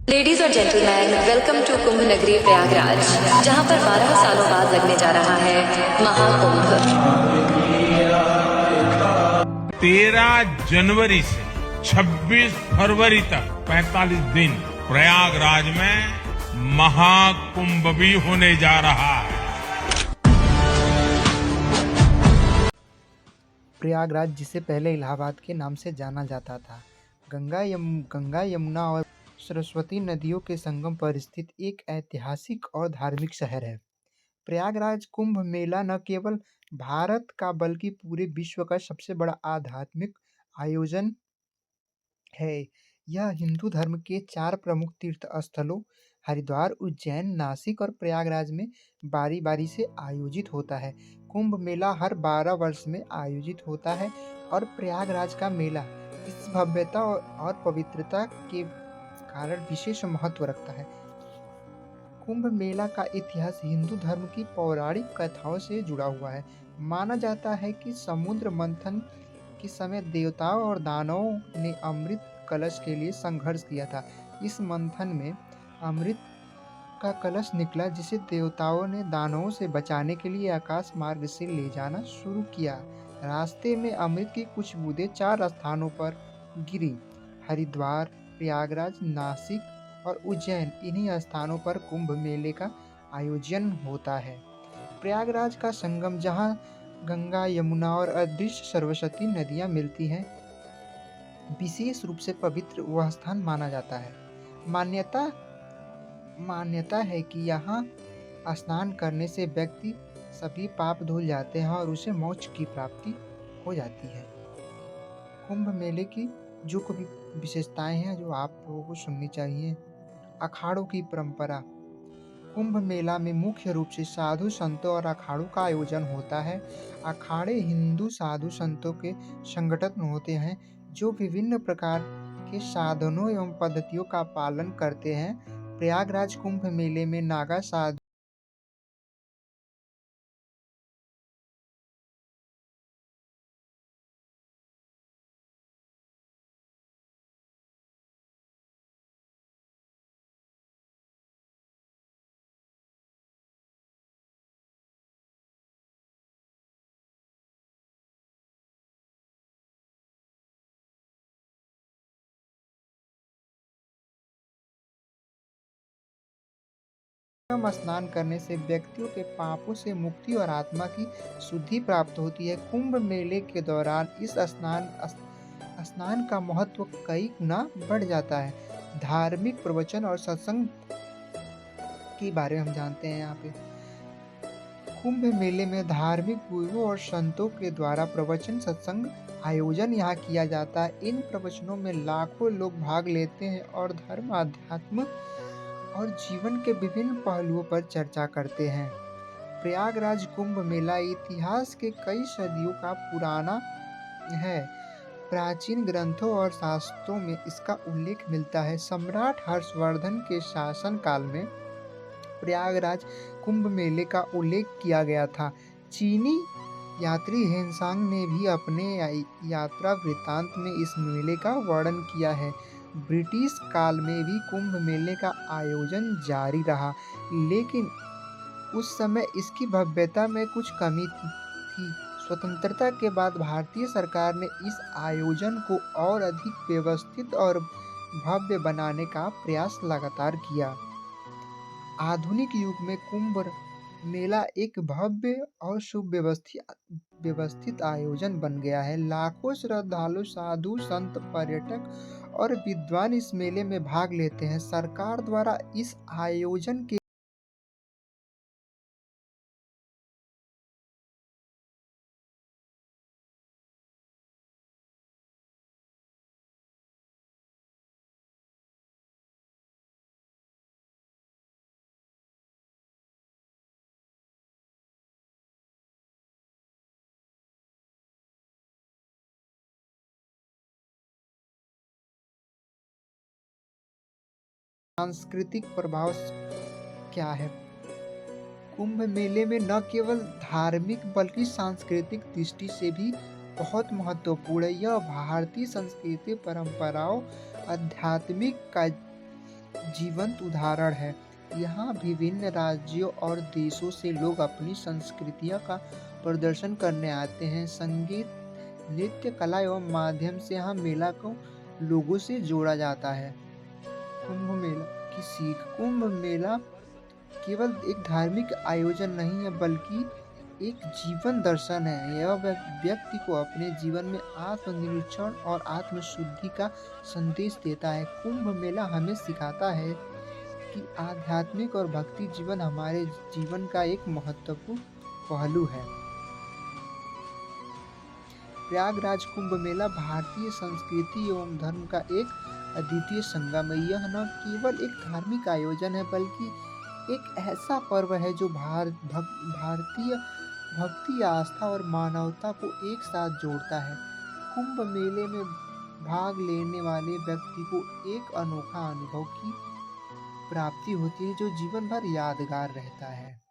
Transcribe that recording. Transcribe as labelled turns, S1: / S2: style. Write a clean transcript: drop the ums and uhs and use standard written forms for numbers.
S1: Ladies और gentleman, welcome to कुंभ नगरी प्रयागराज, जहां पर 12 सालों बाद लगने जा रहा है महाकुंभ।
S2: 13 जनवरी से 26 फरवरी तक 45 दिन प्रयागराज में महाकुंभ भी होने जा रहा है।
S3: प्रयागराज, जिसे पहले इलाहाबाद के नाम से जाना जाता था, गंगा, यमुना और सरस्वती नदियों के संगम पर स्थित एक ऐतिहासिक और धार्मिक शहर है। प्रयागराज कुंभ मेला न केवल भारत का बल्कि पूरे विश्व का सबसे बड़ा आध्यात्मिक आयोजन है। यह हिंदू धर्म के 4 प्रमुख तीर्थ स्थलों हरिद्वार, उज्जैन, नासिक और प्रयागराज में बारी-बारी से आयोजित होता है। कुंभ मेला हर 12 वर्ष में आयोजित होता है और प्रयागराज का मेला इस भव्यता और पवित्रता के कारण विशेष महत्व रखता है। कुंभ मेला का इतिहास हिंदू धर्म की पौराणिक कथाओं से जुड़ा हुआ है। माना जाता है कि समुद्र मंथन के समय देवताओं और दानवों ने अमृत कलश के लिए संघर्ष किया था। इस मंथन में अमृत का कलश निकला, जिसे देवताओं ने दानवों से बचाने के लिए आकाश मार्ग से ले जाना शुरू किया। रास्ते में अमृत की कुछ बूंदें 4 स्थानों पर गिरी: हरिद्वार, प्रयागराज, नासिक और उज्जैन। इन्हीं स्थानों पर कुंभ मेले का आयोजन होता है। प्रयागराज का संगम, जहाँ गंगा, यमुना और अदृश्य सरस्वती नदियाँ मिलती हैं, विशेष रूप से पवित्र वह स्थान माना जाता है। मान्यता है कि यहाँ स्नान करने से व्यक्ति सभी पाप धुल जाते हैं और उसे मोक्ष की प्राप्ति हो जाती है। कुंभ मेले की जो कभी विशेषताएं हैं जो आप लोगों को सुननी चाहिए। अखाड़ों की परंपरा। कुंभ मेला में मुख्य रूप से साधु संतों और अखाड़ों का आयोजन होता है। अखाड़े हिंदू साधु संतों के संगठन होते हैं जो विभिन्न प्रकार के साधनों एवं पद्धतियों का पालन करते हैं। प्रयागराज कुंभ मेले में नागा साधु स्नान करने से व्यक्तियों के पापों से मुक्ति और आत्मा की शुद्धि प्राप्त होती है। कुंभ मेले के दौरान इस स्नान का महत्व कई गुना बढ़ जाता है। धार्मिक प्रवचन और सत्संग के बारे में हम जानते हैं। यहाँ पे कुंभ मेले में धार्मिक गुरुओं और संतों के द्वारा प्रवचन सत्संग आयोजन यहाँ किया जाता है। इन प्रवचनों में लाखों लोग भाग लेते हैं और धर्म, अध्यात्म और जीवन के विभिन्न पहलुओं पर चर्चा करते हैं। प्रयागराज कुंभ मेला इतिहास के कई सदियों का पुराना है। प्राचीन ग्रंथों और शास्त्रों में इसका उल्लेख मिलता है। सम्राट हर्षवर्धन के शासन काल में प्रयागराज कुंभ मेले का उल्लेख किया गया था। चीनी यात्री हेनसांग ने भी अपने यात्रा वृत्तांत में इस मेले का वर्णन किया है। ब्रिटिश काल में भी कुंभ मेले का आयोजन जारी रहा, लेकिन उस समय इसकी भव्यता में कुछ कमी थी। स्वतंत्रता के बाद भारतीय सरकार ने इस आयोजन को और अधिक व्यवस्थित और भव्य बनाने का प्रयास लगातार किया। आधुनिक युग में कुंभ मेला एक भव्य और सुव्यवस्थित आयोजन बन गया है। लाखों श्रद्धालु, साधु संत, पर्यटक और विद्वान इस मेले में भाग लेते हैं। सरकार द्वारा इस आयोजन के सांस्कृतिक प्रभाव क्या है? कुंभ मेले में न केवल धार्मिक बल्कि सांस्कृतिक दृष्टि से भी बहुत महत्वपूर्ण है। यह भारतीय संस्कृति, परंपराओं, आध्यात्मिक जीवंत उदाहरण है। यहाँ विभिन्न राज्यों और देशों से लोग अपनी संस्कृतियों का प्रदर्शन करने आते हैं। संगीत, नृत्य, कला एवं माध्यम से यहाँ मेला को लोगों से जोड़ा जाता है। कुंभ मेला की सीख। कुंभ मेला केवल एक धार्मिक आयोजन नहीं है, बल्कि एक जीवन दर्शन है। यह व्यक्ति को अपने जीवन में आत्मनिरीक्षण और आत्मशुद्धि का संदेश देता है। कुंभ मेला हमें सिखाता है कि आध्यात्मिक और भक्ति जीवन हमारे जीवन का एक महत्वपूर्ण पहलू है। प्रयागराज कुंभ मेला भारतीय संस्कृति एवं धर्म का एक अद्वितीय संगम है। यह न केवल एक धार्मिक आयोजन है, बल्कि एक ऐसा पर्व है जो भारतीय भक्ति, आस्था और मानवता को एक साथ जोड़ता है। कुंभ मेले में भाग लेने वाले व्यक्ति को एक अनोखा अनुभव की प्राप्ति होती है, जो जीवन भर यादगार रहता है।